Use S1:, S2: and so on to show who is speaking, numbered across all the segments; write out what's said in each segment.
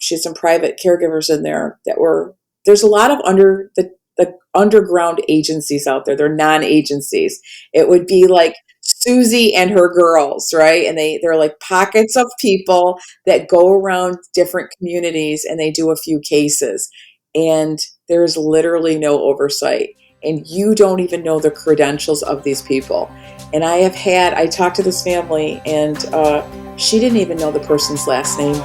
S1: she had some private caregivers in there there's a lot of the underground agencies out there. They're non-agencies. It would be like Susie and her girls, right? And they're like pockets of people that go around different communities and they do a few cases. And there's literally no oversight. And you don't even know the credentials of these people. And I talked to this family and she didn't even know the person's last name.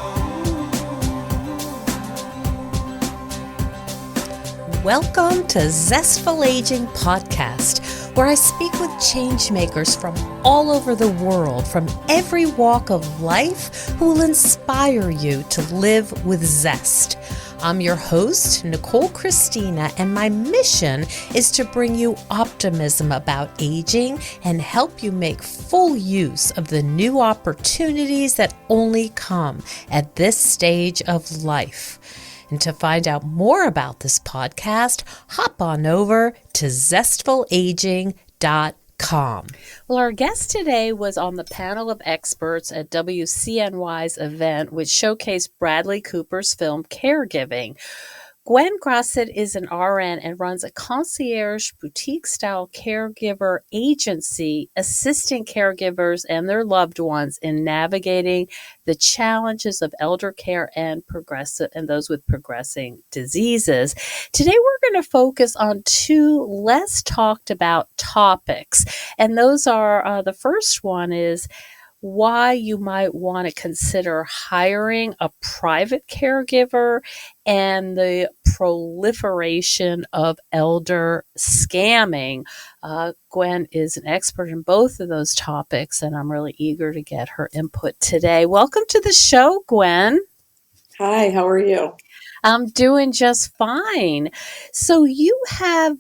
S2: Welcome to Zestful Aging Podcast, where I speak with change makers from all over the world, from every walk of life, who will inspire you to live with zest. I'm your host, Nicole Christina, and my mission is to bring you optimism about aging and help you make full use of the new opportunities that only come at this stage of life. And to find out more about this podcast, hop on over to zestfulaging.com. Well, our guest today was on the panel of experts at WCNY's event, which showcased Bradley Cooper's film Caregiving. Gwen Grosset is an RN and runs a concierge boutique-style caregiver agency, assisting caregivers and their loved ones in navigating the challenges of elder care and those with progressing diseases. Today, we're going to focus on two less talked about topics, and those are the first one is why you might want to consider hiring a private caregiver and the proliferation of elder scamming. Gwen is an expert in both of those topics, and I'm really eager to get her input today. Welcome to the show, Gwen.
S1: Hi, how are you?
S2: I'm doing just fine. So you have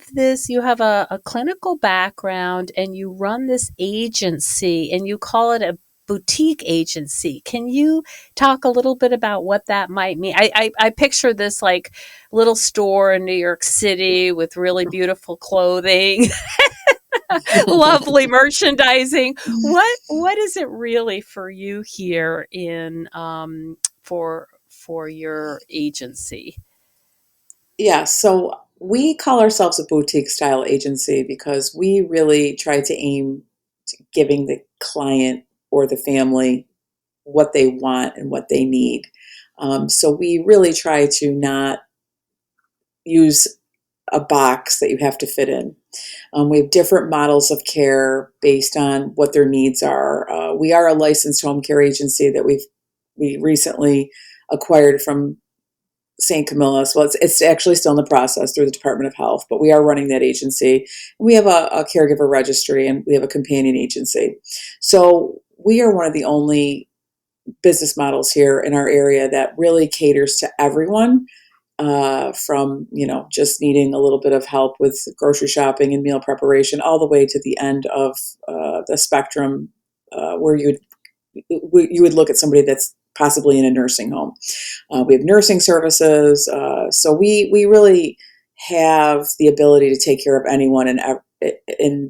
S2: a clinical background and you run this agency and you call it a boutique agency. Can you talk a little bit about what that might mean? I picture this like little store in New York City with really beautiful clothing, lovely merchandising. What is it really for you here in for your agency?
S1: Yeah, so we call ourselves a boutique style agency because we really try to aim to giving the client or the family what they want and what they need. So we really try to not use a box that you have to fit in. We have different models of care based on what their needs are. We are a licensed home care agency that we recently acquired from St. Camilla's. Well, it's actually still in the process through the Department of Health, but we are running that agency. We have a caregiver registry and we have a companion agency. So we are one of the only business models here in our area that really caters to everyone, from, just needing a little bit of help with grocery shopping and meal preparation, all the way to the end of the spectrum, where you would look at somebody that's possibly in a nursing home. We have nursing services. So we really have the ability to take care of anyone in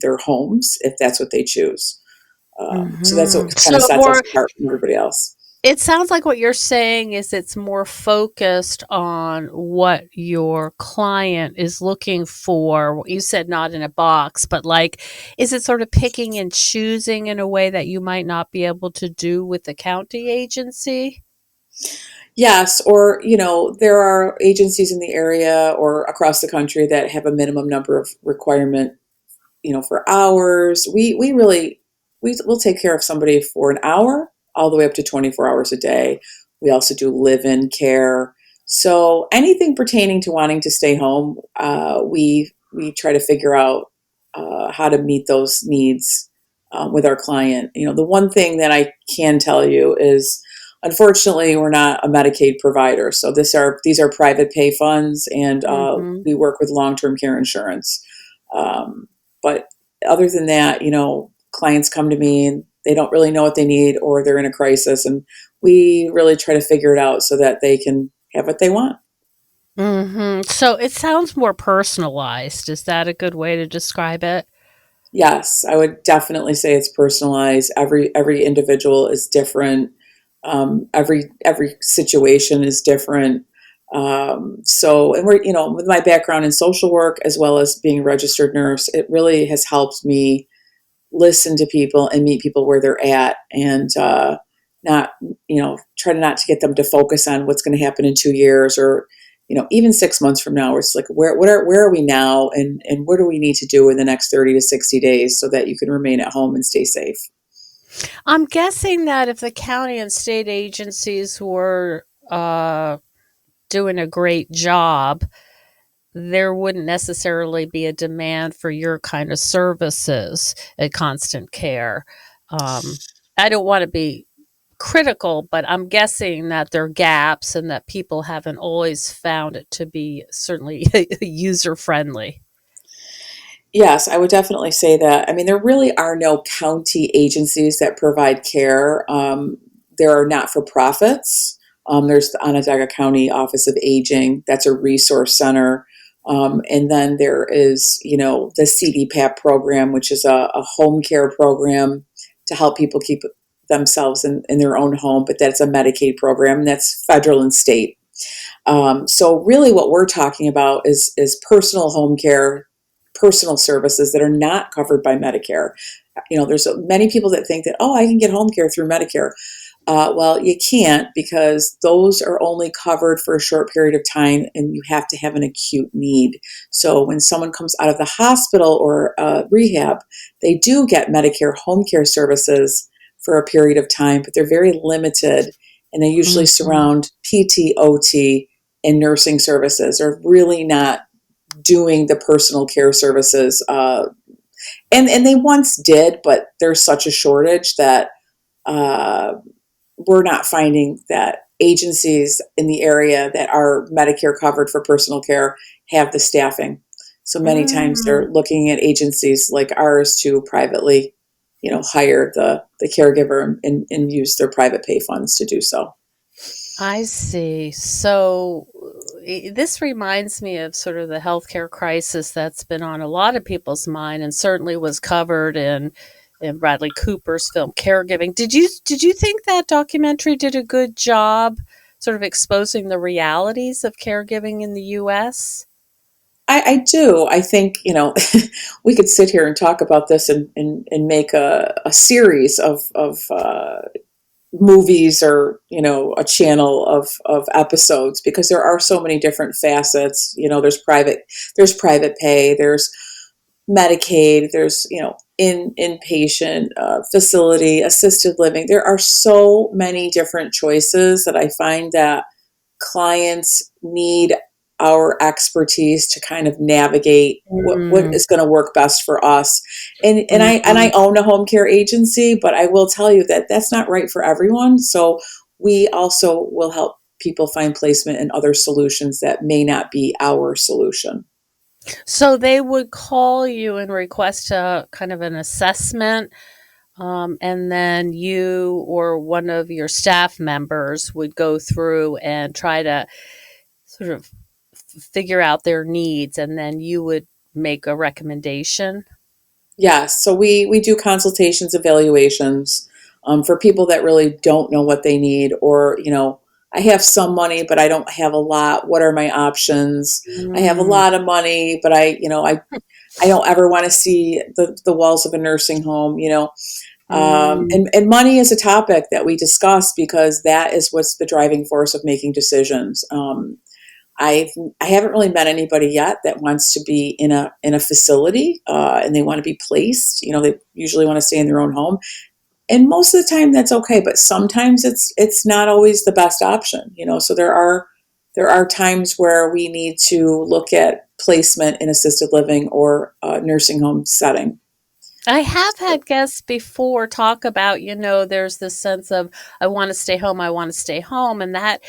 S1: their homes if that's what they choose. So that's what kind of sets us apart from everybody else.
S2: It sounds like what you're saying is it's more focused on what your client is looking for. You said not in a box, but is it sort of picking and choosing in a way that you might not be able to do with the county agency?
S1: Yes, or, there are agencies in the area or across the country that have a minimum number of requirement, for hours. We'll take care of somebody for an hour all the way up to 24 hours a day. We also do live-in care. So anything pertaining to wanting to stay home, we try to figure out how to meet those needs with our client. The one thing that I can tell you is, unfortunately, we're not a Medicaid provider. So these are private pay funds, and we work with long-term care insurance. But other than that, clients come to me and they don't really know what they need, or they're in a crisis, and we really try to figure it out so that they can have what they want.
S2: Mm-hmm. So it sounds more personalized. Is that a good way to describe it?
S1: Yes, I would definitely say it's personalized. Every individual is different. Every situation is different. So, and we're, with my background in social work as well as being a registered nurse, it really has helped me listen to people and meet people where they're at, and not, try to not to get them to focus on what's going to happen in 2 years, or even 6 months from now. Where it's like, where are we now, and what do we need to do in the next 30 to 60 days so that you can remain at home and stay safe.
S2: I'm guessing that if the county and state agencies were doing a great job, there wouldn't necessarily be a demand for your kind of services at Constant Care. Um, I don't want to be critical, but I'm guessing that there are gaps and that people haven't always found it to be certainly user friendly.
S1: Yes, I would definitely say that. I mean, there really are no county agencies that provide care. There are not for profits. There's the Onondaga County Office of Aging, that's a resource center. And then there is, the CDPAP program, which is a home care program to help people keep themselves in their own home, but that's a Medicaid program, and that's federal and state. So really what we're talking about is personal home care, personal services that are not covered by Medicare. There's many people that think that, oh, I can get home care through Medicare. Well, you can't, because those are only covered for a short period of time, and you have to have an acute need. So when someone comes out of the hospital or rehab, they do get Medicare home care services for a period of time, but they're very limited, and they usually
S2: Mhm.
S1: surround PT, OT, and nursing services, are really not doing the personal care services. And they once did, but there's such a shortage that uh, we're not finding that agencies in the area that are Medicare covered for personal care have the staffing. So many times
S2: Mm,
S1: they're looking at agencies like ours to privately, hire the caregiver, and use their private pay funds to do so.
S2: I see. So this reminds me of sort of the healthcare crisis that's been on a lot of people's mind, and certainly was covered in Bradley Cooper's film Caregiving. Did you think that documentary did a good job sort of exposing the realities of caregiving in the US?
S1: I do. I think, we could sit here and talk about this, and make a series of movies, or a channel of episodes, because there are so many different facets. There's private pay, there's Medicaid, there's inpatient, facility, assisted living. There are so many different choices that I find that clients need our expertise to kind of navigate what
S2: Mm,
S1: is going to work best for us. And I
S2: mhm.
S1: own a home care agency, but I will tell you that that's not right for everyone. So we also will help people find placement in other solutions that may not be our solution.
S2: So they would call you and request a kind of an assessment, and then you or one of your staff members would go through and try to sort of figure out their needs, and then you would make a recommendation.
S1: Yes, so we do consultations, evaluations, for people that really don't know what they need, or I have some money, but I don't have a lot. What are my options? I have a
S2: Mm,
S1: lot of money, but I don't ever want to see the walls of a nursing home.
S2: mm.
S1: And money is a topic that we discuss, because that is what's the driving force of making decisions. I I haven't really met anybody yet that wants to be in a facility, and they want to be placed. They usually want to stay in their own home, and most of the time that's okay. But sometimes it's not always the best option. So there are times where we need to look at placement in assisted living or a nursing home setting.
S2: I have had guests before talk about, there's this sense of, I want to stay home, I want to stay home. And that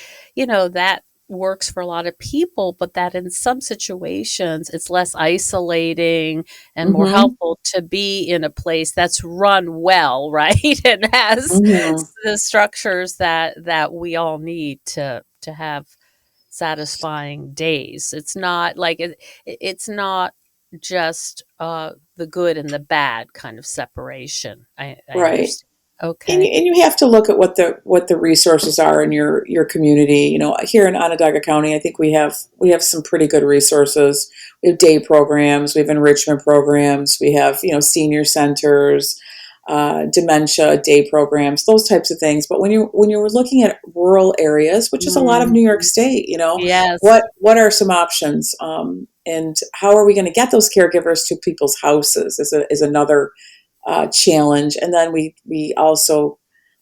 S2: works for a lot of people, but that in some situations it's less isolating and more
S1: Hmm.
S2: helpful to be in a place that's run well, right? And has
S1: Hmm.
S2: the structures that we all need to have satisfying days. It's not like it's not just the good and the bad kind of separation. I
S1: Right.
S2: understand. Okay.
S1: and you have to look at what the resources are in your community. You know, here in Onondaga County, I think we have some pretty good resources. We have day programs, we have enrichment programs, we have, you know, senior centers, dementia day programs, those types of things. But when you're looking at rural areas, which is a lot of
S2: Mm,
S1: New York State, you know,
S2: yes.
S1: what are some options, and how are we going to get those caregivers to people's houses? Is another challenge. And then we also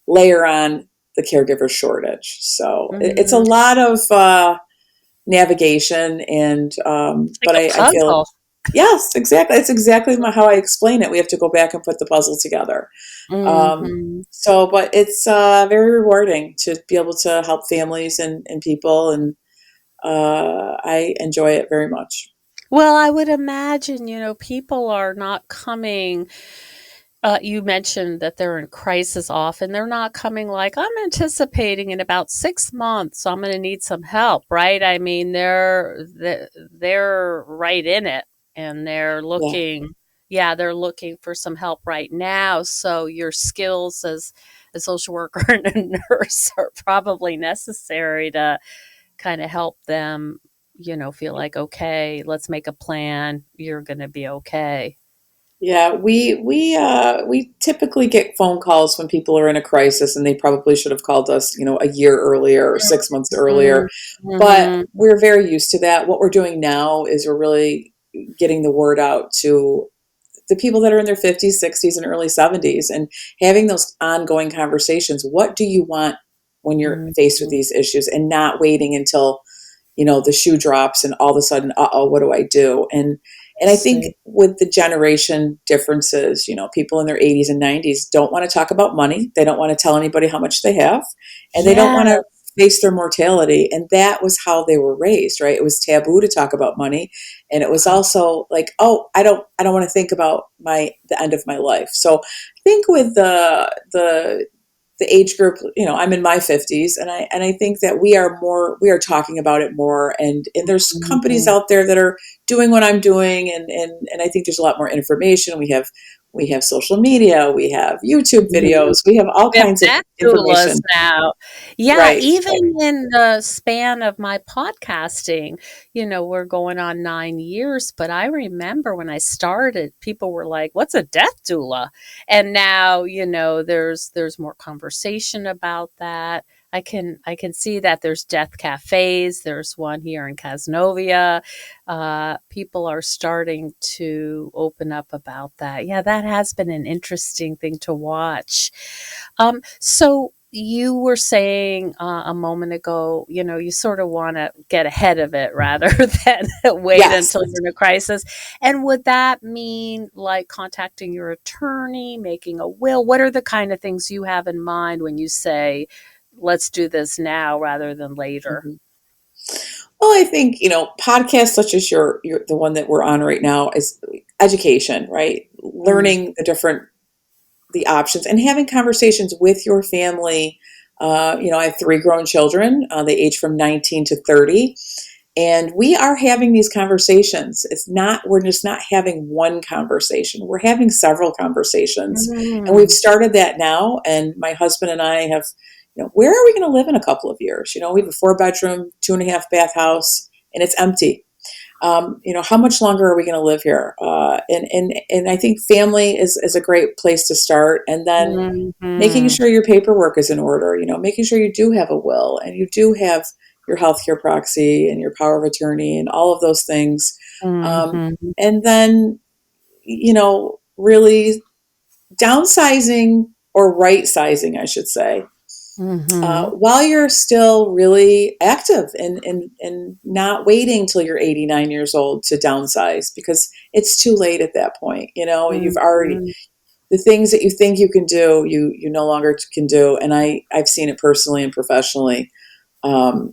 S1: layer on the caregiver shortage. So it's a
S2: Mm,
S1: lot of navigation, and
S2: it's like
S1: but
S2: a
S1: I feel
S2: puzzle.
S1: yes, exactly. It's exactly how I explain it. We have to go back and put the puzzle together.
S2: Mhm.
S1: So, but it's very rewarding to be able to help families and people, and I enjoy it very much.
S2: Well, I would imagine, people are not coming. You mentioned that they're in crisis often. They're not coming like, I'm anticipating in about 6 months, I'm going to need some help, right? I mean, they're right in it, and
S1: Yeah.
S2: yeah, they're looking for some help right now. So your skills as a social worker and a nurse are probably necessary to kind of help them, feel like, okay, let's make a plan. You're going to be okay.
S1: Yeah, we typically get phone calls when people are in a crisis, and they probably should have called us, you know, a year earlier or 6 months earlier.
S2: Mhm.
S1: But
S2: Mhm.
S1: we're very used to that. What we're doing now is we're really getting the word out to the people that are in their 50s, 60s, and early 70s, and having those ongoing conversations. What do you want when you're faced with
S2: Mhm.
S1: these issues, and not waiting until, you know, the shoe drops and all of a sudden, uh-oh, what do I do? And I think
S2: See.
S1: with the generation differences, you know, people in their 80s and 90s don't want to talk about money. They don't want to tell anybody how much they have, and they don't
S2: Yeah.
S1: want to face their mortality. And that was how they were raised, right? It was taboo to talk about money, and it was also like, oh, I don't want to think about the end of my life. So I think with the age group, you know, I'm in my 50s, and I think that we are talking about it more, and there's companies
S2: Mhm.
S1: out there that are doing what I'm doing, and I think there's a lot more information. We have social media, we have YouTube
S2: Mhm.
S1: videos, we have all
S2: We have
S1: kinds of
S2: death doulas
S1: information.
S2: now. Yeah,
S1: Right.
S2: even in the span of my podcasting, we're going on 9 years, but I remember when I started, people were like, "What's a death doula?" And now, there's more conversation about that. I can see that there's death cafes. There's one here in Casnovia. People are starting to open up about that. Yeah, that has been an interesting thing to watch. So you were saying a moment ago, you sort of want to get ahead of it rather than wait
S1: Yes.
S2: until you're in a crisis. And would that mean like contacting your attorney, making a will? What are the kind of things you have in mind when you say, let's do this now rather than later?
S1: Mhm. Well, I think, you know, podcasts such as your the one that we're on right now is education, right?
S2: Mm,
S1: Learning the options and having conversations with your family. You know, I have three grown children. They age from 19 to 30. And we are having these conversations. We're just not having one conversation. We're having several conversations. And we've
S2: mm,
S1: started that now. And my husband and I have, you know, where are we going to live in a couple of years? You know, we have a 4 bedroom, 2.5 bath house, and it's empty. You know, how much longer are we going to live here? And I think family is a great place to start. And then making
S2: mhm,
S1: sure your paperwork is in order, you know, making sure you do have a will and you do have your healthcare proxy and your power of attorney and all of those things.
S2: mhm,
S1: And then, you know, really downsizing or right sizing, I should say,
S2: mhm,
S1: while you're still really active and not waiting till you're 89 years old to downsize, because it's too late at that point. You know, you've already,
S2: mhm.
S1: the things that you think you can do, you no longer can do. And I've seen it personally and professionally.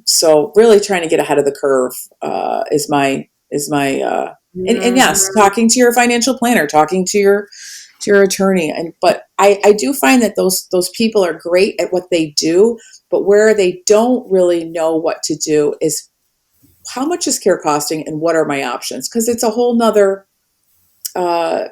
S1: So really trying to get ahead of the curve is my and yes,
S2: Mhm,
S1: talking to your financial planner, talking to your attorney. And but I do find that those people are great at what they do, but where they don't really know what to do is how much is care costing and what are my options? Because it's a whole nother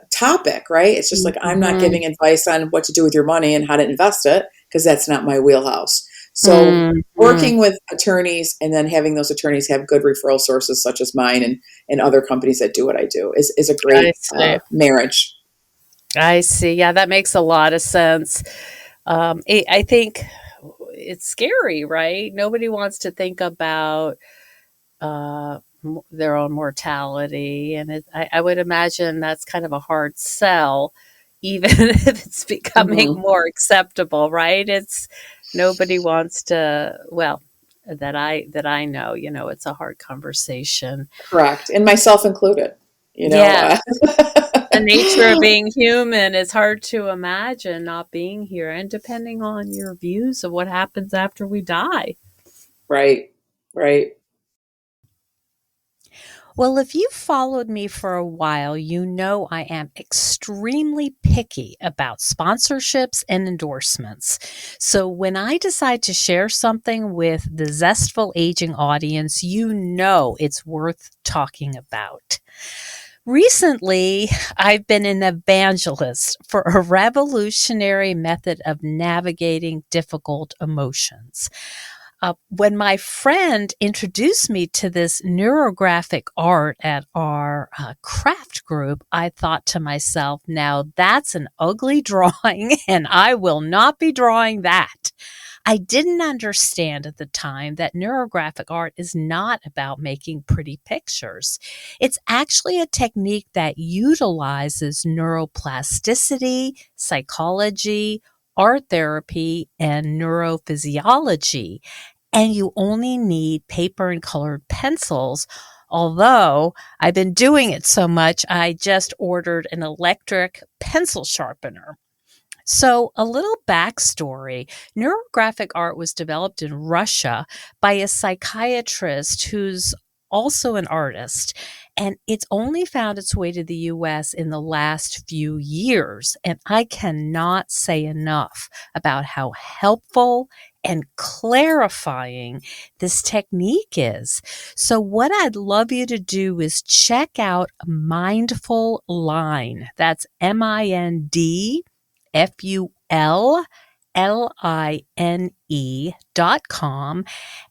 S1: topic, right? It's just like I'm not
S2: Mhm.
S1: giving advice on what to do with your money and how to invest it because that's not my wheelhouse. So
S2: Mhm.
S1: working with attorneys and then having those attorneys have good referral sources such as mine and other companies that do what I do is a
S2: I
S1: great
S2: see.
S1: marriage.
S2: I see. Yeah, that makes a lot of sense. I think it's scary, right? Nobody wants to think about their own mortality, and I would imagine that's kind of a hard sell, even if it's becoming
S1: Hmm.
S2: more acceptable, right? It's nobody wants to. Well, that I know, it's a hard conversation.
S1: Correct. And myself included, you know.
S2: Yes, the nature of being human is hard to imagine not being here, and depending on your views of what happens after we die.
S1: Right. Right.
S2: Well, if you've followed me for a while, you know I am extremely picky about sponsorships and endorsements. So when I decide to share something with the Zestful Aging audience, you know it's worth talking about. Recently, I've been an evangelist for a revolutionary method of navigating difficult emotions. When my friend introduced me to this neurographic art at our craft group, I thought to myself, now that's an ugly drawing, and I will not be drawing that. I didn't understand at the time that neurographic art is not about making pretty pictures. It's actually a technique that utilizes neuroplasticity, psychology, art therapy, and neurophysiology. And you only need paper and colored pencils. Although I've been doing it so much, I just ordered an electric pencil sharpener. So, a little backstory. Neurographic art was developed in Russia by a psychiatrist who's also an artist, and it's only found its way to the US in the last few years. And I cannot say enough about how helpful and clarifying this technique is. So, what I'd love you to do is check out Mindful Line. That's MindfulLine.com.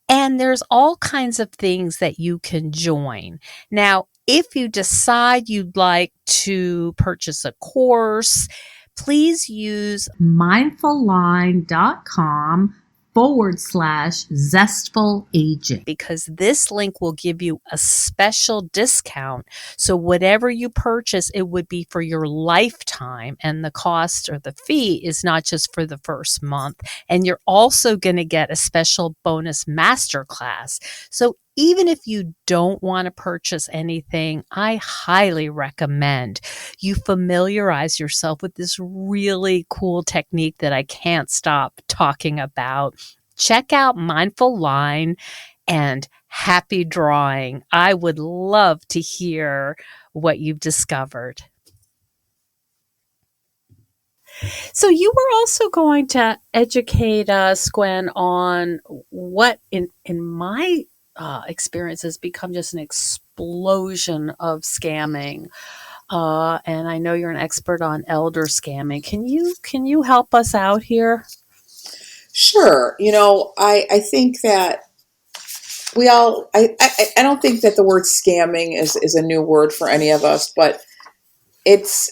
S2: And there's all kinds of things that you can join. Now, if you decide you'd like to purchase a course, please use mindfulline.com/zestful aging because this link will give you a special discount. So whatever you purchase, it would be for your lifetime, and the cost or the fee is not just for the first month. And you're also going to get a special bonus masterclass. So even if you don't want to purchase anything, I highly recommend you familiarize yourself with this really cool technique that I can't stop talking about. Check out Mindful Line and happy drawing. I would love to hear what you've discovered. So, you were also going to educate us, Gwen, on what, in my experience, has become just an explosion of scamming. And I know you're an expert on elder scamming. Can you help us out here?
S1: Sure. You know, I think that we all I don't think that the word scamming is a new word for any of us, but it's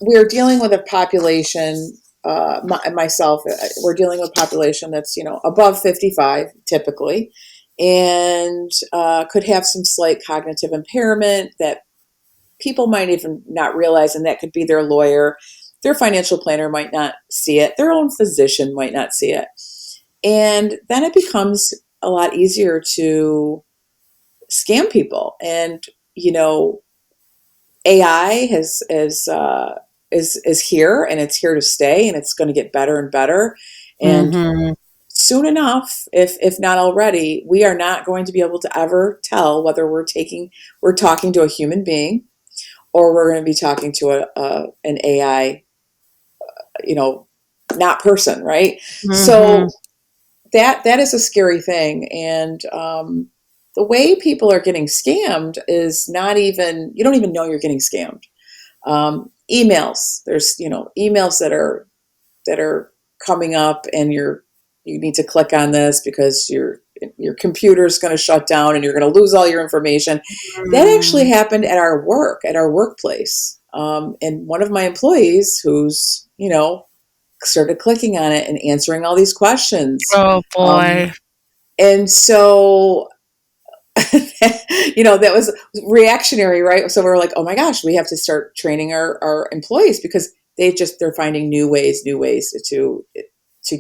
S1: we're dealing with a population, myself, we're dealing with a population that's, you know, above 55 typically, and could have some slight cognitive impairment that people might even not realize, and that could be their lawyer, their financial planner might not see it, their own physician might not see it, and then it becomes a lot easier to scam people. And you know, AI is here, and it's here to stay, and it's going to get better and better. And
S2: Mm-hmm.
S1: soon enough, if not already, we are not going to be able to ever tell whether we're talking to a human being or we're going to be talking to an AI, you know, not person, right?
S2: Mm-hmm.
S1: So that is a scary thing, and the way people are getting scammed is not even you don't even know you're getting scammed. Emails. There's, emails that are coming up, and you need to click on this because your computer is going to shut down and you're going to lose all your information. That actually
S2: Mm.
S1: happened at our workplace. And one of my employees who's, started clicking on it and answering all these questions.
S2: Oh
S1: Um,
S2: boy.
S1: and so, that was reactionary, right? So we were like, oh my gosh, we have to start training our employees because they're finding new ways to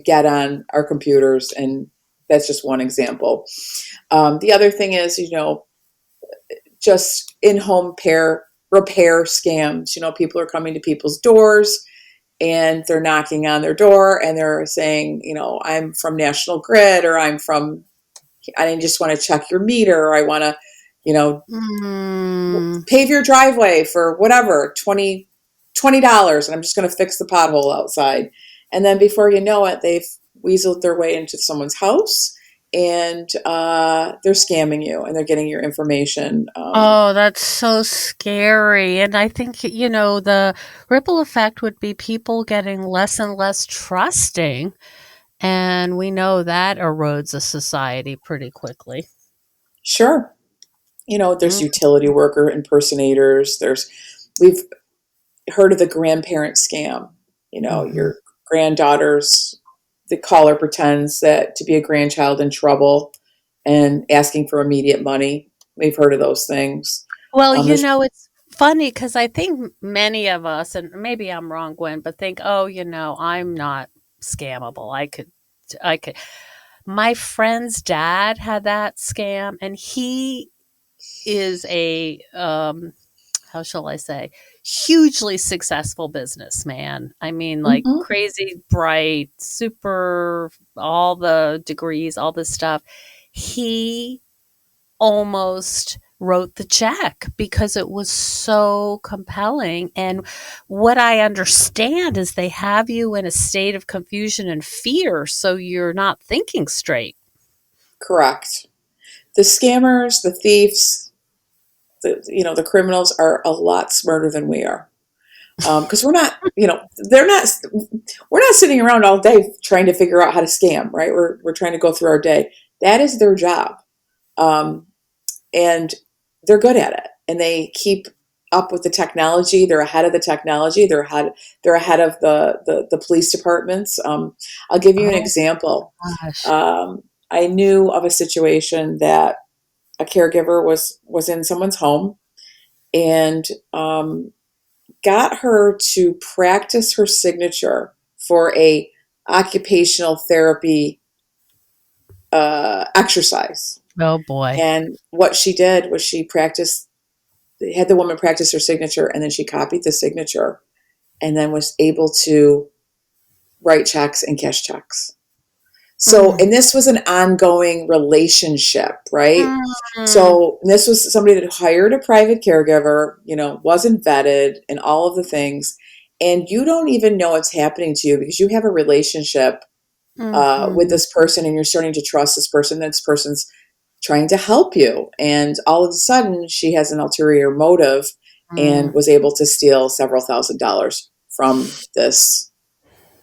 S1: get on our computers. And that's just one example. The other thing is, just in-home repair scams. People are coming to people's doors and they're knocking on their door and they're saying, I'm from National Grid, or I just want to check your meter, or I want to, you know,
S2: Mm.
S1: pave your driveway for whatever, $20, and I'm just going to fix the pothole outside. And then before you know it, they've weaseled their way into someone's house, and they're scamming you and they're getting your information.
S2: Oh, that's so scary. And I think, the ripple effect would be people getting less and less trusting. And we know that erodes a society pretty quickly.
S1: Sure. There's
S2: Mm.
S1: utility worker impersonators. We've heard of the grandparent scam.
S2: Mhm.
S1: Your granddaughters, the caller pretends that to be a grandchild in trouble and asking for immediate money. We've heard of those things.
S2: Well,
S1: There's
S2: it's funny because I think many of us, and maybe I'm wrong, Gwen, but think, oh, I'm not scammable. I could. My friend's dad had that scam, and he is how shall I say, hugely successful businessman. I mean, like
S1: Mhm.
S2: crazy bright, super, all the degrees, all this stuff. He almost wrote the check because it was so compelling. And what I understand is they have you in a state of confusion and fear so you're not thinking straight.
S1: Correct. The scammers, the thieves, the criminals are a lot smarter than we are. Because we're not sitting around all day trying to figure out how to scam, right? We're trying to go through our day. That is their job. Um, and they're good at it, and they keep up with the technology. They're ahead of the technology. They're ahead of the police departments. I'll give you an
S2: Oh
S1: example.
S2: gosh.
S1: I knew of a situation that a caregiver was in someone's home, and got her to practice her signature for a occupational therapy exercise.
S2: Oh boy.
S1: And what she did was she practiced had the woman practice her signature, and then she copied the signature, and then was able to write checks and cash checks. So,
S2: Mm.
S1: and this was an ongoing relationship, right?
S2: Mm.
S1: So this was somebody that hired a private caregiver, wasn't vetted and all of the things. And you don't even know it's happening to you because you have a relationship with
S2: Mhm.
S1: this person, and you're starting to trust this person. This person's trying to help you. And all of a sudden, she has an ulterior motive and
S2: Mm.
S1: was able to steal several $1,000s from this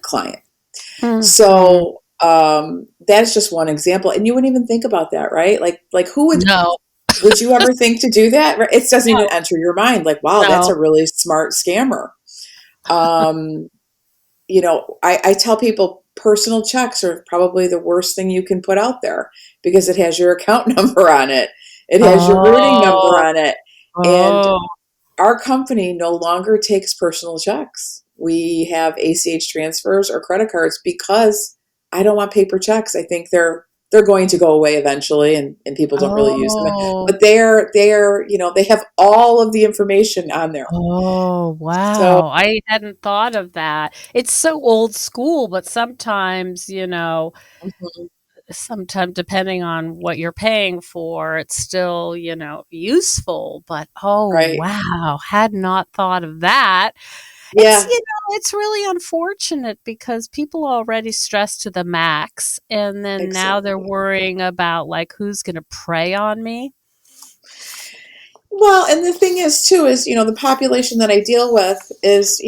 S1: client.
S2: Mhm.
S1: So that's just one example. And you wouldn't even think about that, right? Like who
S2: No.
S1: would you ever think to do that? Right? It doesn't even
S2: No.
S1: enter your mind. Like, wow, that's
S2: No.
S1: a really smart scammer. Um, I tell people personal checks are probably the worst thing you can put out there because it has your account number on it. It has your routing number
S2: Oh.
S1: on it. And
S2: Oh.
S1: our company no longer takes personal checks. We have ACH transfers or credit cards because I don't want paper checks. I think they're going to go away eventually, and people don't really use them.
S2: Oh.
S1: But they're they have all of the information on there.
S2: Oh,
S1: So
S2: wow. I hadn't thought of that. It's so old school, but
S1: mhm,
S2: sometimes depending on what you're paying for, it's still, useful. But oh,
S1: right.
S2: wow, had not thought of that. It's,
S1: Yeah,
S2: it's really unfortunate because people are already stressed to the max, and then now they're
S1: exactly.
S2: worrying about like who's going to prey on me.
S1: Well, and the thing is too is, the population that I deal with is,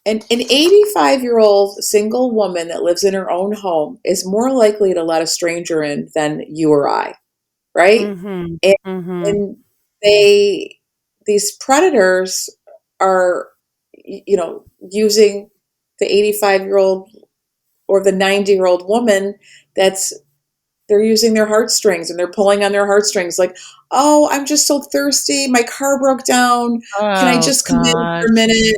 S1: an 85-year-old single woman that lives in her own home is more likely to let a stranger in than you or I, right?
S2: Mhm.
S1: And,
S2: Mhm.
S1: and they these predators are, using the 85-year-old or the 90-year-old woman that's they're using their heartstrings and they're pulling on their heartstrings like, oh, I'm just so thirsty. My car broke down. Can I
S2: Oh
S1: just come in for a
S2: gosh.
S1: minute?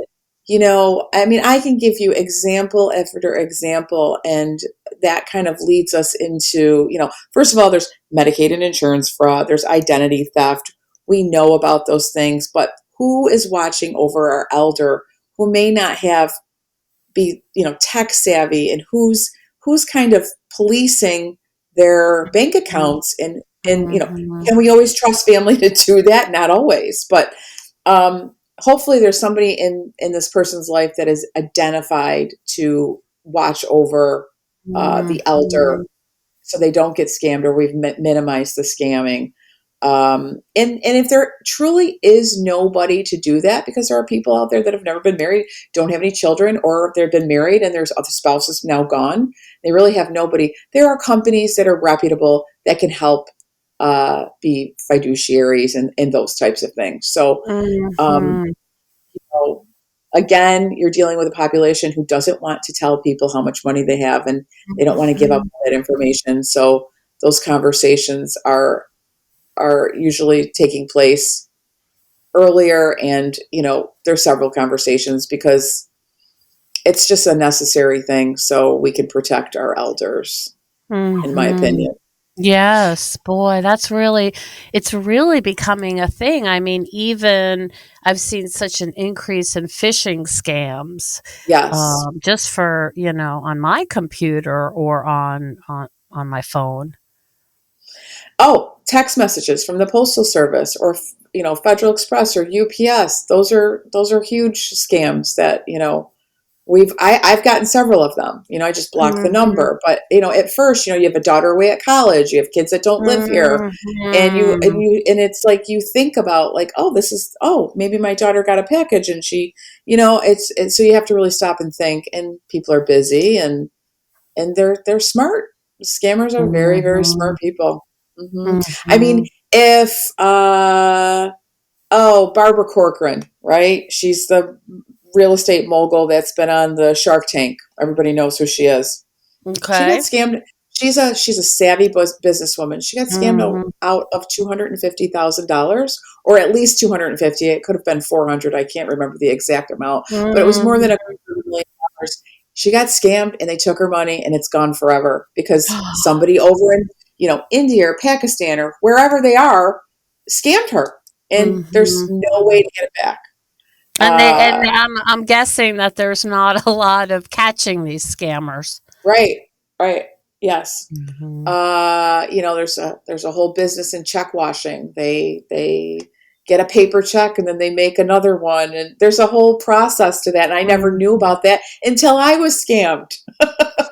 S1: I mean, I can give you example after example, and that kind of leads us into, first of all, there's Medicaid and insurance fraud, there's identity theft. We know about those things, but who is watching over our elder who may not have be tech savvy, and who's kind of policing their bank
S2: Mhm.
S1: accounts, and
S2: Mhm.
S1: can we always trust family to do that? Not always, but hopefully there's somebody in this person's life that is identified to watch over the elder
S2: Mhm.
S1: so they don't get scammed, or we've minimized the scamming. And if there truly is nobody to do that, because there are people out there that have never been married, don't have any children, or they've been married and there's other spouses now gone, they really have nobody. There are companies that are reputable that can help be fiduciaries and those types of things. So um,
S2: Mhm.
S1: so again, you're dealing with a population who doesn't want to tell people how much money they have, and they don't want to give up
S2: Mhm.
S1: that information. So those conversations are usually taking place earlier, and there's several conversations because it's just a necessary thing so we can protect our elders, in my
S2: Mhm.
S1: opinion.
S2: Yes, boy, it's really becoming a thing. I mean, even I've seen such an increase in phishing scams,
S1: Yes.
S2: just for, on my computer or on my phone.
S1: Oh, text messages from the postal service, or Federal Express or UPS. Those are huge scams that I've gotten several of them. I just blocked the
S2: Mhm.
S1: number. But at first, you have a daughter away at college, you have kids that don't live here,
S2: Mhm.
S1: and it's like you think about like, oh, maybe my daughter got a package, and she, it's so you have to really stop and think. And people are busy, and they're smart. Scammers are very, very smart
S2: Mhm.
S1: people. Hmm. I mean,
S2: Mhm.
S1: if oh, Barbara Corcoran, right? She's the real estate mogul that's been on the Shark Tank. Everybody knows who she is. She got
S2: Okay.
S1: scammed. She's a savvy businesswoman. She got scammed
S2: Mhm.
S1: out of $250,000, or at least 250. It could have been 400. I can't remember the exact amount, but it was more than
S2: Mhm.
S1: $250,000. She got scammed, and they took her money, and it's gone forever because somebody over in India or Pakistan or wherever they are scammed her, and there's
S2: Mhm.
S1: no way to get it back.
S2: And
S1: Uh,
S2: I'm guessing that there's not a lot of catching these scammers.
S1: right, right, yes.
S2: Mhm.
S1: There's a whole business in check washing. They get a paper check and then they make another one, and there's a whole process to that. And I never knew
S2: Mhm.
S1: about that until I was scammed.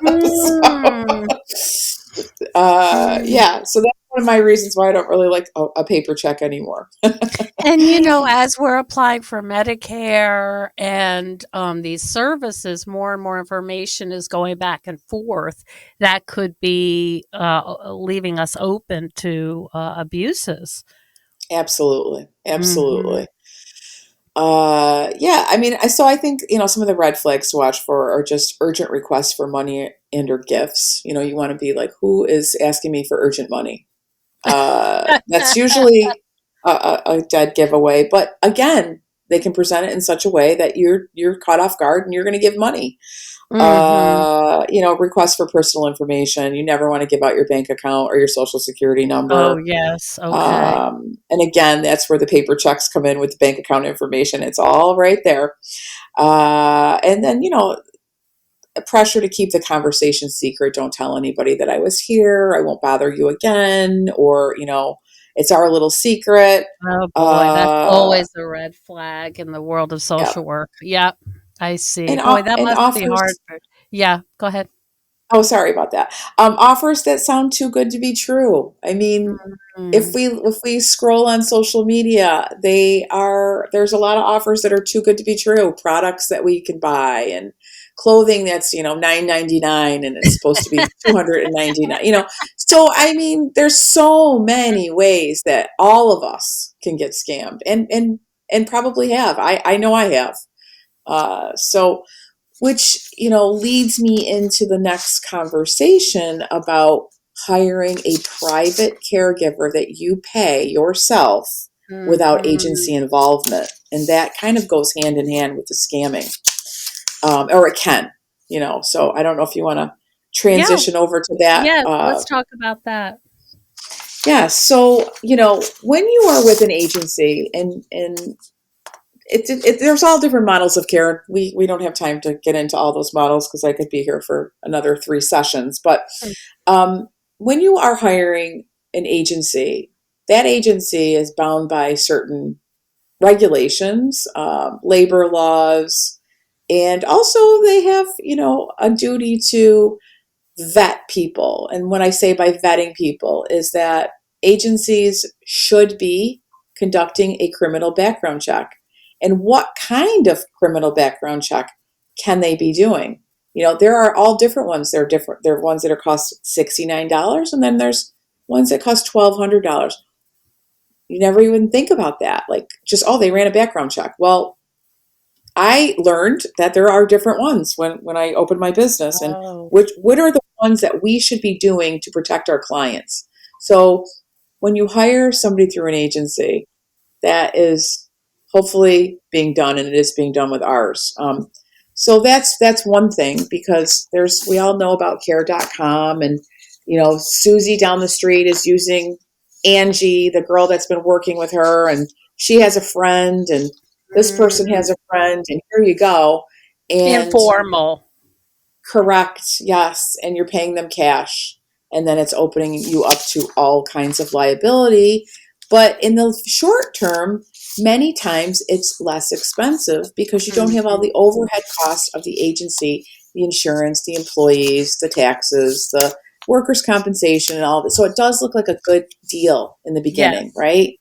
S2: Mm. Mm.
S1: Yeah, so that's one of my reasons why I don't really like a paper check anymore.
S2: And, as we're applying for Medicare and, these services, more and more information is going back and forth that could be, leaving us open to, abuses.
S1: Absolutely,
S2: Mhm.
S1: absolutely. Yeah, I mean, I think some of the red flags to watch for are just urgent requests for money and or gifts. You want to be like, who is asking me for urgent money? That's usually a dead giveaway. But again, they can present it in such a way that you're caught off guard and you're going to give money.
S2: Mhm.
S1: Requests for personal information. You never want to give out your bank account or your social security
S2: Oh,
S1: number.
S2: yes, okay.
S1: And again, that's where the paper checks come in with the bank account information. It's all right there. And then, pressure to keep the conversation secret. Don't tell anybody that I was here. I won't bother you again. Or, it's our little secret.
S2: Oh, boy, that's
S1: Uh,
S2: always a red flag in the world of
S1: yeah.
S2: social work. Yep, I see.
S1: And,
S2: Boy, that
S1: and
S2: must be hard
S1: offers
S2: for. Yeah, go ahead.
S1: Oh, sorry about that. Offers that sound too good to be true. I mean,
S2: Mm.
S1: if we scroll on social media, there's a lot of offers that are too good to be true. Products that we can buy and clothing that's, $9.99 and it's supposed to be 299, So I mean, there's so many ways that all of us can get scammed and probably have. I know I have. So which leads me into the next conversation about hiring a private caregiver that you pay yourself without
S2: Mhm.
S1: agency involvement, and that kind of goes hand in hand with the scamming, or it can. So I don't know if you want to
S2: Yeah,
S1: transition over to that.
S2: yes, let's talk about that.
S1: Yeah, so when you are with an agency, and there's all different models of care. We don't have time to get into all those models because I could be here for another 3 sessions. But
S2: Mm,
S1: um, when you are hiring an agency, that agency is bound by certain regulations, labor laws, and also they have a duty to vet people. And what I say by vetting people is that agencies should be conducting a criminal background check. And what kind of criminal background check can they be doing? There are all different ones. There are different. There are ones that are cost $69, and then there's ones that cost $1,200. You never even think about that. Like, just, oh, they ran a background check. Well, I learned that there are different ones when I opened my business, and
S2: oh,
S1: what are the ones that we should be doing to protect our clients. So when you hire somebody through an agency, that is hopefully being done, and it is being done with ours. So that's one thing, because we all know about care.com, and Susie down the street is using Angie, the girl that's been working with her, and she has a friend, and this person
S2: mm,
S1: has a friend, and here you go. And
S2: informal.
S1: correct, yes, and you're paying them cash, and then it's opening you up to all kinds of liability. But in the short term, many times it's less expensive because you don't have all
S2: Mhm,
S1: the overhead costs of the agency, the insurance, the employees, the taxes, the workers' compensation, and all that. So it does look like a good deal in the beginning,
S2: yes.
S1: right?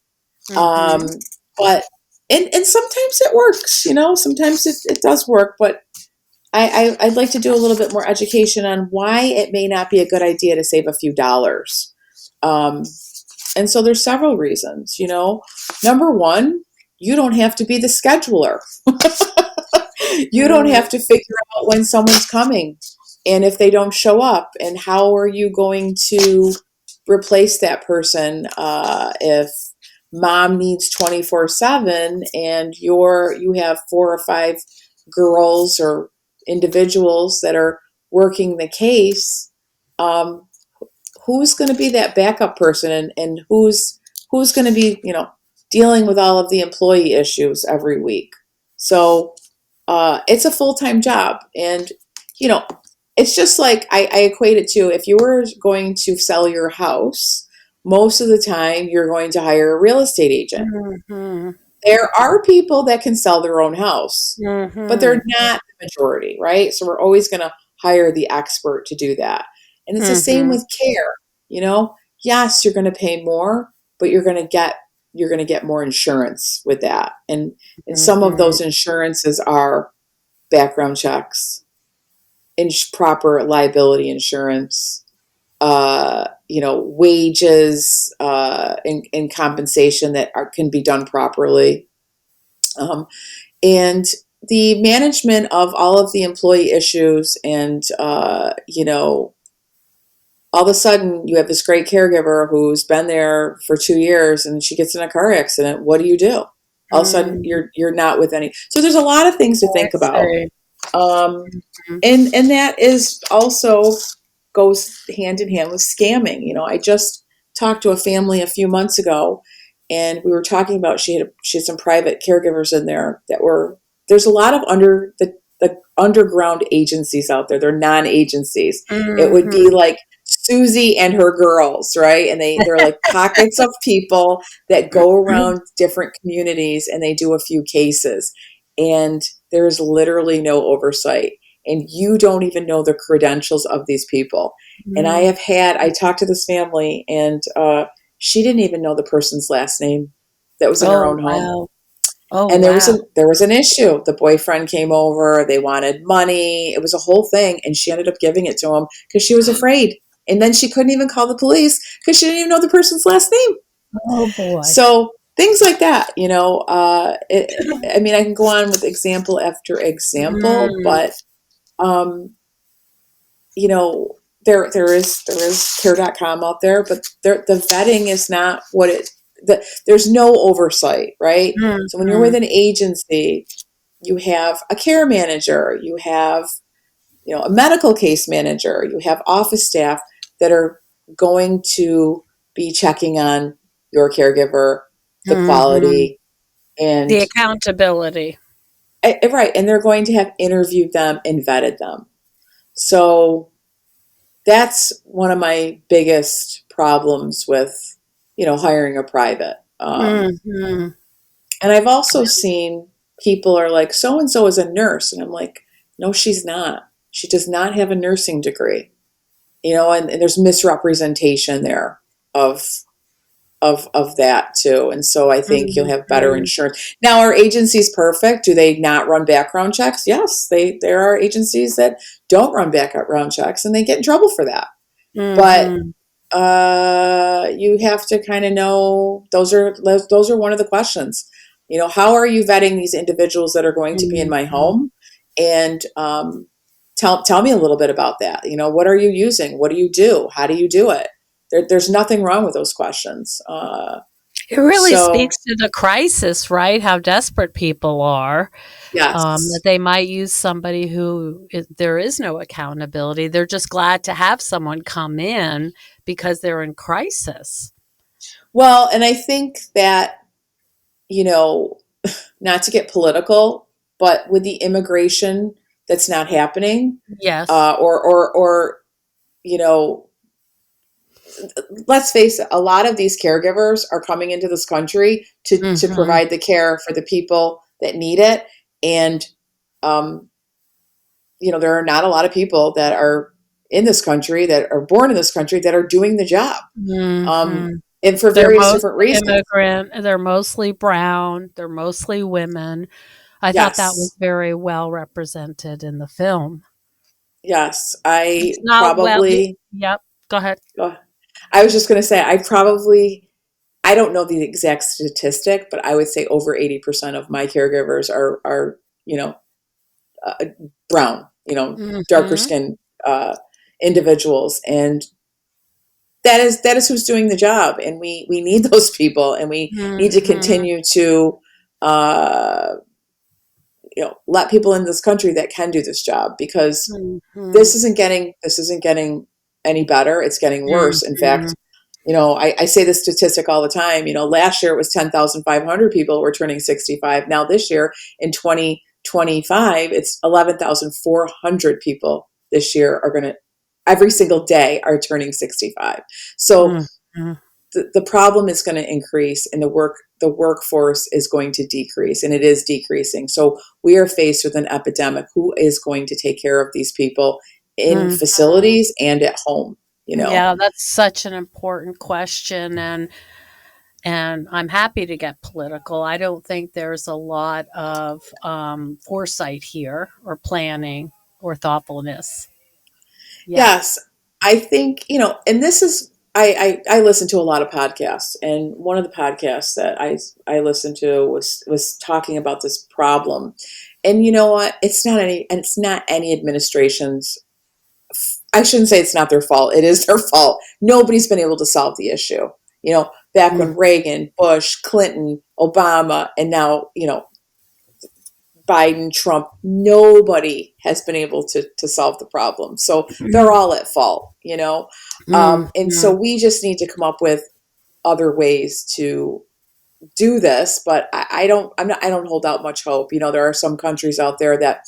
S1: Um,
S2: Mhm,
S1: but and sometimes it works, sometimes it does work, but I'd like to do a little bit more education on why it may not be a good idea to save a few dollars. Um, and so there's several reasons, Number one, you don't have to be the scheduler. You don't
S2: mm,
S1: have to figure out when someone's coming and if they don't show up, and how are you going to replace that person if mom needs 24/7 and you have 4 or 5 girls or individuals that are working the case. Um, who's going to be that backup person, and who's going to be dealing with all of the employee issues every week? So it's a full-time job, and you know it's just like I equate it to, if you were going to sell your house, most of the time you're going to hire a real estate agent.
S2: mhm,
S1: There are people that can sell their own house, but they're
S2: mhm,
S1: not the majority, right? So we're always going to hire the expert to do that. And it's the same
S2: mhm,
S1: with care, you know? Yes, you're going to pay more, but you're going to get more insurance with that. And some of
S2: mhm,
S1: those insurances are background checks, proper liability insurance, wages, and compensation that can be done properly. Um, and the management of all of the employee issues, and all of a sudden you have this great caregiver who's been there for 2 years and she gets in a car accident. What do? All of a sudden
S2: mm.
S1: you're not with any. So there's a lot of things to
S2: I
S1: think about.
S2: see.
S1: um,
S2: Mhm,
S1: and that is also goes hand in hand with scamming. I just talked to a family a few months ago, and we were talking about she had some private caregivers in there that were. There's a lot of the underground agencies out there. They're non-agencies. It would be
S2: mhm,
S1: like Susie and her girls, right? And they're like pockets of people that go around different communities and they do a few cases, and there's literally no oversight. and you don't even know the credentials of these people. And
S2: Mm.
S1: I talked to this family, and she didn't even know the person's last name that was in her
S2: Oh,
S1: own home.
S2: wow. Oh,
S1: And
S2: wow.
S1: there was an issue. The boyfriend came over, they wanted money. It was a whole thing, and she ended up giving it to him because she was afraid. And then she couldn't even call the police because she didn't even know the person's last name.
S2: Oh, boy.
S1: So things like that, I mean, I can go on with example after example,
S2: Mm.
S1: but um, you know, there is care.com out there, but the vetting is not what there's no oversight, right? So when you're with
S2: Mhm.
S1: an agency, you have a care manager, you have, a medical case manager, you have office staff that are going to be checking on your caregiver, the
S2: Mhm.
S1: quality, and
S2: The accountability.
S1: right, and they're going to have interviewed them and vetted them. So that's one of my biggest problems with, hiring a private.
S2: Mhm.
S1: And I've also seen people are like, so and so is a nurse. And I'm like, no, she's not. She does not have a nursing degree, and there's misrepresentation there of of that too. And so I think you'll have better
S2: Mhm.
S1: insurance. Now, are agencies perfect? Do they not run background checks? Yes, there are agencies that don't run background checks and they get in trouble for that. But
S2: Mhm.
S1: you have to kind of know those are one of the questions. How are you vetting these individuals that are going to be in my
S2: Mhm.
S1: home? And tell me a little bit about that. What are you using? What do you do? How do you do it? There's nothing wrong with those questions.
S2: It really
S1: So
S2: speaks to the crisis, right? How desperate people are, that
S1: yes.
S2: they might use somebody who there is no accountability. They're just glad to have someone come in because they're in crisis.
S1: Well, and I think that, you know, not to get political, but with the immigration that's not happening,
S2: Yes.
S1: or you know, let's face it, a lot of these caregivers are coming into this country to
S2: Mhm.
S1: provide the care for the people that need it, and um, there are not a lot of people that are in this country that are born in this country that are doing the job,
S2: Mhm.
S1: and for
S2: They're
S1: various different
S2: mostly
S1: reasons.
S2: immigrant, they're mostly brown, they're mostly women. I thought that was
S1: Yes,
S2: very well represented in the film.
S1: yes,
S2: It's not well y Yep, go ahead.
S1: oh, I was just going to say, I don't know the exact statistic, but I would say over 80% of my caregivers are, uh, brown, darker
S2: Mhm.
S1: skinned individuals. And that is who's doing the job. And we need those people, and we need to
S2: Mhm.
S1: continue to, uh, let people in this country that can do this job, because
S2: Mhm.
S1: this isn't getting any better. It's getting worse. In
S2: Mhm.
S1: fact, I say this statistic all the time. Last year it was 10,500 people were turning 65. Now this year in 2025, it's 11,400 people this year are going to, every single day, are turning 65. So
S2: Mhm.
S1: the problem is going to increase, and the workforce is going to decrease, and it is decreasing. So we are faced with an epidemic. Who is going to take care of these people in
S2: Mhm.
S1: facilities and at home?
S2: Yeah, that's such an important question, and I'm happy to get political. I don't think there's a lot of, foresight here or planning or thoughtfulness. Yeah.
S1: Yes, I think, and this is, I listen to a lot of podcasts, and one of the podcasts that I listened to was talking about this problem. And you know what? It's not any administration's. I shouldn't say it's not their fault. It is their fault. Nobody's been able to solve the issue. Back
S2: Mm,
S1: when Reagan, Bush, Clinton, Obama, and now, Biden, Trump, nobody has been able to solve the problem. So they're all at fault. And so
S2: mhm,
S1: we just need to come up with other ways to do this. But I don't hold out much hope. There are some countries out there that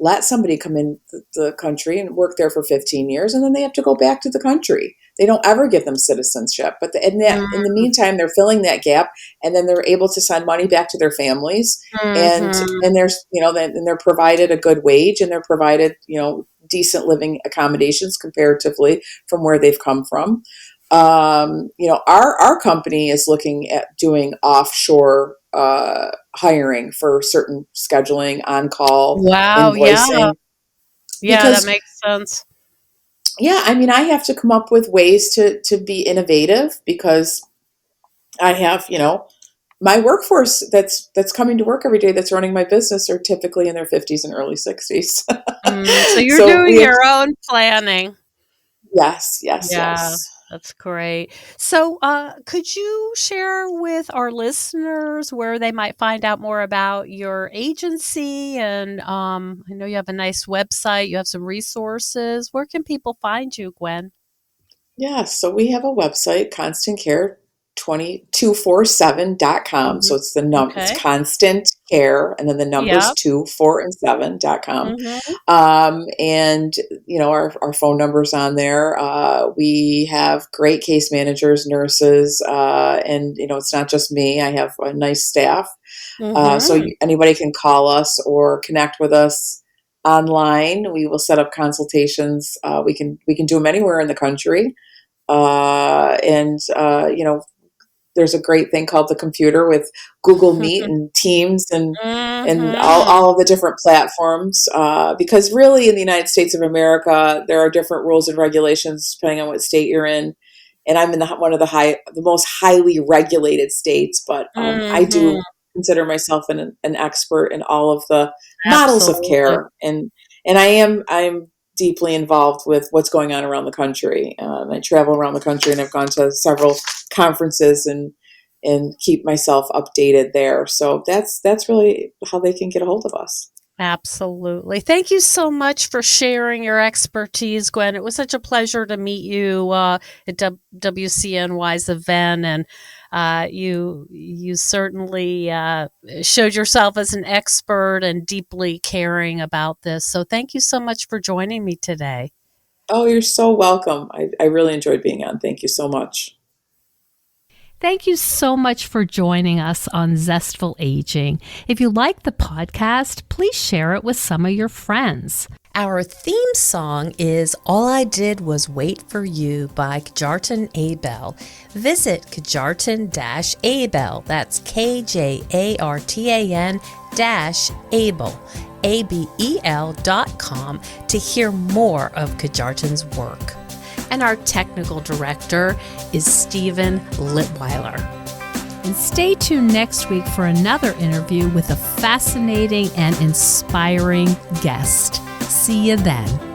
S1: let somebody come in the country and work there for 15 years, and then they have to go back to the country. they don't ever give them citizenship. But in the meantime, they're filling that gap, and then they're able to send money back to their families, and
S2: Mm-hmm.
S1: there's and they're provided a good wage, and they're provided decent living accommodations comparatively from where they've come from. Our company is looking at doing offshore hiring for certain scheduling, on call,
S2: Wow. Yeah.
S1: invoicing,
S2: Yeah, that
S1: because
S2: makes sense.
S1: yeah, I mean, I have to come up with ways to be innovative, because I have, my workforce that's coming to work every day, that's running my business, are typically in their 50s and early 60s.
S2: So you're
S1: So
S2: doing
S1: we have,
S2: your own planning.
S1: yes, yes,
S2: Yeah,
S1: yes.
S2: that's great. So, could you share with our listeners where they might find out more about your agency? And I know you have a nice website, you have some resources. Where can people find you, Gwen?
S1: Yeah, so we have a website, Constant Care 247.com.
S2: Hmm.
S1: So it's
S2: Okay.
S1: Constant Care, and then the numbers
S2: Yep.
S1: 2, 4, and 7.com.
S2: Hmm.
S1: And our phone numbers on there. We have great case managers, nurses, and it's not just me. I have a nice staff.
S2: Hmm.
S1: Anybody can call us or connect with us online. We will set up consultations. We can do them anywhere in the country. And there's a great thing called the computer, with Google Meet and Teams, and
S2: Hmm.
S1: all of the different platforms. Because really, in the United States of America, there are different rules and regulations depending on what state you're in. And I'm in one of the most highly regulated states, but I
S2: Hmm.
S1: do consider myself an expert in all of the models of
S2: Absolutely.
S1: care, and I'm deeply involved with what's going on around the country. I travel around the country, and I've gone to several conferences, and keep myself updated there. So that's really how they can get a hold of us.
S2: Absolutely. Thank you so much for sharing your expertise, Gwen. It was such a pleasure to meet you at WCNY's event, and you certainly showed yourself as an expert and deeply caring about this. So thank you so much for joining me today.
S1: Oh, you're so welcome. I really enjoyed being on. Thank you so much.
S2: Thank you so much for joining us on Zestful Aging. If you like the podcast, please share it with some of your friends. Our theme song is All I Did Was Wait for You by Kjartan Abel. Visit Kjartan-Abel, that's KJARTAN Abel, ABEL.com, to hear more of Kjartan's work. And our technical director is Stephen Litweiler. And stay tuned next week for another interview with a fascinating and inspiring guest. See you then.